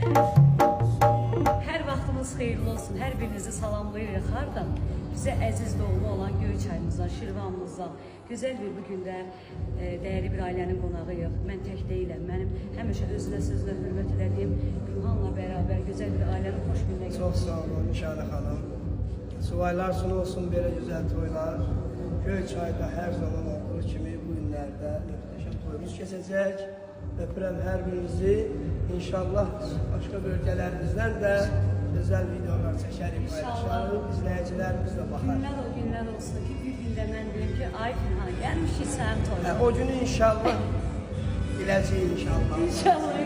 Hər vaxtınız xeyirli olsun. Hər birinizi salamlayırıq. Hardan? Bizə əziz doğulu olan Göyçayımızdan, Şirvanımızdan gözəl bir bu gündə dəyərli bir ailənin qonağıyıq. Mən tək deyiləm. Mənim həmişə özünə sözlə hörmət edədiyim Gülhanla bərabər gözəl bir ailənin xoş gününə gəldik. Çox sağ olun Nişanə xanım. Suvaylar sonu olsun belə gözəl toylar. Göyçayda hər zaman olduğu kimi bu günlərdə möhtəşəm toyumuz keçəcək. Öpürəm hər birinizi. İnşallah başqa bölgələrimizdən də gözəl videolar çəkərik, paylaşarıq. İzləyicilərimiz də baxar. Günlər olsun ki, bir gündə mən deyim ki, ay Gülhan, gəlmişik sənin toyuna. O günü inşallah biləcəyik inşallah. İnşallah.